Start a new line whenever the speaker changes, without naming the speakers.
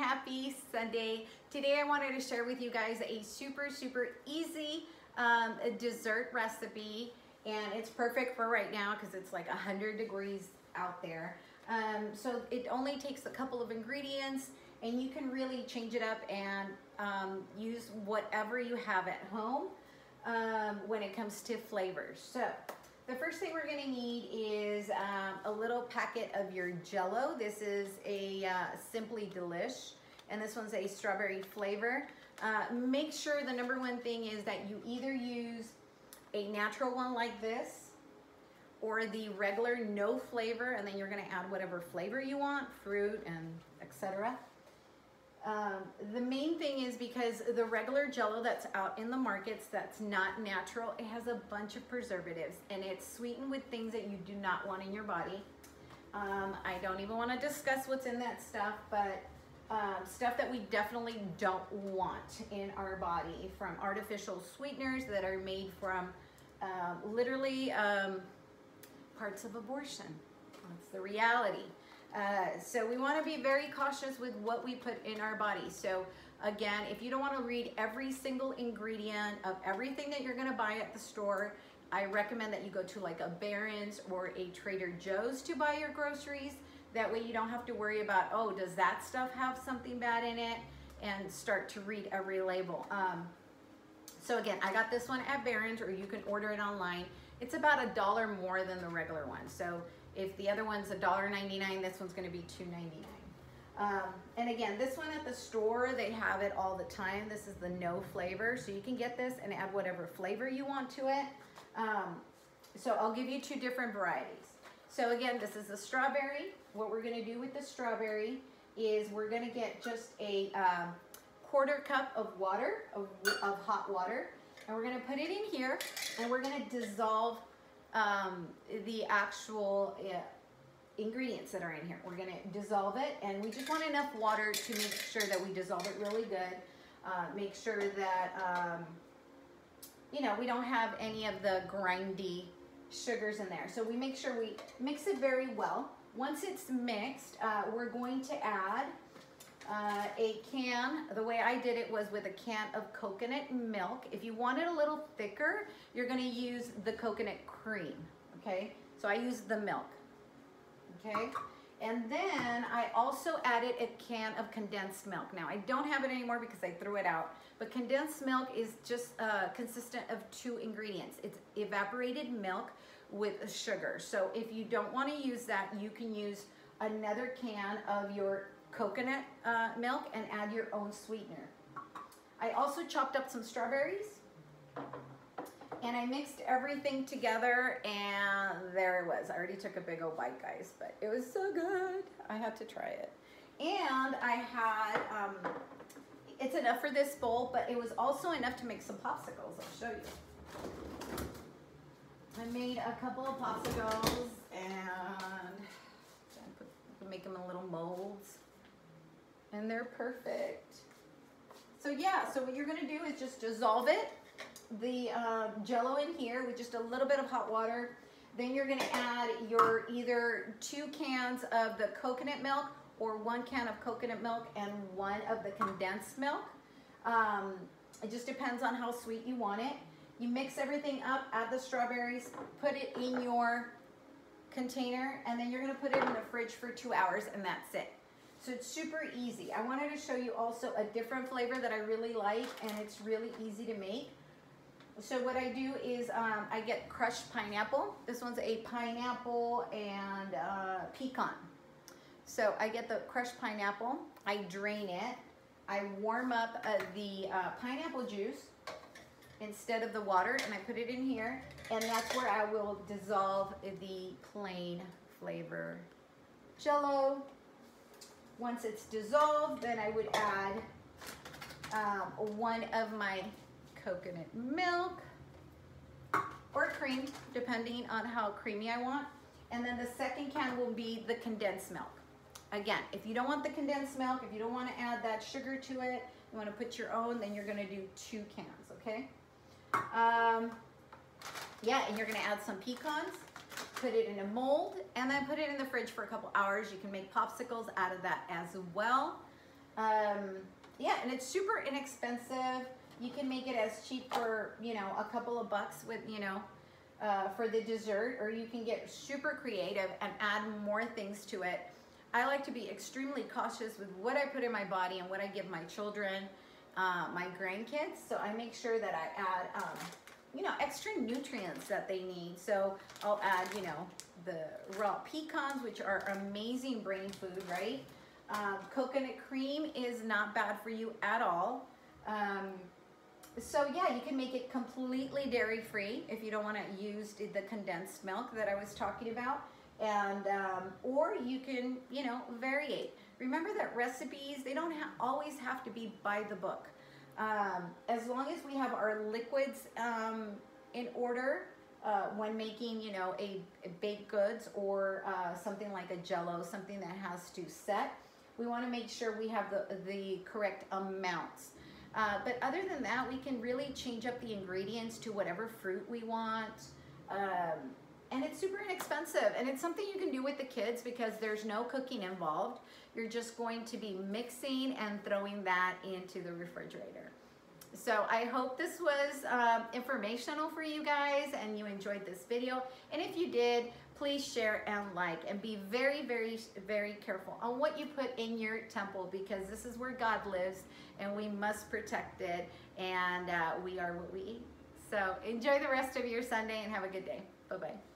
happy Sunday. Today I wanted to share with you guys a super easy dessert recipe, and it's perfect for right now because it's like 100 degrees out there. So it only takes a couple of ingredients, and you can really change it up and use whatever you have at home when it comes to flavors. So the first thing we're gonna need is a little packet of your Jell-O. This is a Simply Delish, and this one's a strawberry flavor. Make sure the number one thing is that you either use a natural one like this, or the regular no flavor, and then you're gonna add whatever flavor you want, fruit and etc. The main thing is because the regular Jell-O that's out in the markets that's not natural, it has a bunch of preservatives and it's sweetened with things that you do not want in your body. I don't even want to discuss what's in that stuff, but stuff that we definitely don't want in our body, from artificial sweeteners that are made from literally parts of abortion. That's the reality. So we want to be very cautious with what we put in our body. So again, if you don't want to read every single ingredient of everything that you're going to buy at the store, I recommend that you go to like a Barron's or a Trader Joe's to buy your groceries. That way you don't have to worry about, oh, does that stuff have something bad in it, and start to read every label. So again, I got this one at Barron's, or you can order it online. It's about $1 more than the regular one. So if the other one's $1.99, this one's gonna be $2.99. And again, this one at the store, they have it all the time. This is the no flavor, so you can get this and add whatever flavor you want to it. So I'll give you two different varieties. So again, this is the strawberry. What we're gonna do with the strawberry is we're gonna get just a quarter cup of water, of hot water, and we're gonna put it in here, and we're gonna dissolve the actual ingredients that are in here. We're gonna dissolve it, and we just want enough water to make sure that we dissolve it really good. Make sure that, you know, we don't have any of the grindy sugars in there. So we make sure we mix it very well. Once it's mixed, we're going to add a can. The way I did it was with a can of coconut milk. If you want it a little thicker, you're gonna use the coconut cream, okay? So I use the milk, okay? And then I also added a can of condensed milk. Now I don't have it anymore because I threw it out, but condensed milk is just consistent of two ingredients. It's evaporated milk with sugar. So if you don't want to use that, you can use another can of your coconut milk and add your own sweetener. I also chopped up some strawberries, and I mixed everything together, and there it was. I already took a big old bite, guys, but it was so good. I had to try it. And I had, it's enough for this bowl, but it was also enough to make some popsicles. I'll show you. I made a couple of popsicles, and make them in little molds, and they're perfect. So yeah, so what you're gonna do is just dissolve it, the Jell-O in here with just a little bit of hot water. Then you're gonna add your either 2 cans of the coconut milk, or 1 can of coconut milk and 1 of the condensed milk. It just depends on how sweet you want it. You mix everything up, add the strawberries, put it in your container, and then you're gonna put it in the fridge for 2 hours, and that's it. So it's super easy. I wanted to show you also a different flavor that I really like, and it's really easy to make. So what I do is I get crushed pineapple. This one's a pineapple and pecan. So I get the crushed pineapple, I drain it, I warm up the pineapple juice instead of the water, and I put it in here, and that's where I will dissolve the plain flavor Jell-O. Once it's dissolved, then I would add 1 of my coconut milk or cream, depending on how creamy I want, and then the second can will be the condensed milk. Again, if you don't want the condensed milk, if you don't want to add that sugar to it, you want to put your own, then you're going to do 2 cans, okay? Yeah, and you're gonna add some pecans, put it in a mold, and then put it in the fridge for a couple hours. You can make popsicles out of that as well. Yeah, and it's super inexpensive. You can make it as cheap for, you know, a couple of bucks with, you know, for the dessert, or you can get super creative and add more things to it. I like to be extremely cautious with what I put in my body and what I give my children, my grandkids. So I make sure that I add, you know, extra nutrients that they need. So I'll add, you know, the raw pecans, which are amazing brain food, right? Coconut cream is not bad for you at all. So yeah, you can make it completely dairy-free if you don't want to use the condensed milk that I was talking about. And or you can, you know, variate. Remember that recipes, they don't always have to be by the book. As long as we have our liquids in order when making, you know, a baked goods or something like a Jell-O, something that has to set, we want to make sure we have the correct amounts. But other than that, we can really change up the ingredients to whatever fruit we want. And it's super inexpensive, and it's something you can do with the kids because there's no cooking involved. You're just going to be mixing and throwing that into the refrigerator. So I hope this was informational for you guys and you enjoyed this video. And if you did, please share and like, and be very, very, very careful on what you put in your temple, because this is where God lives and we must protect it, and we are what we eat. So enjoy the rest of your Sunday and have a good day. Bye-bye.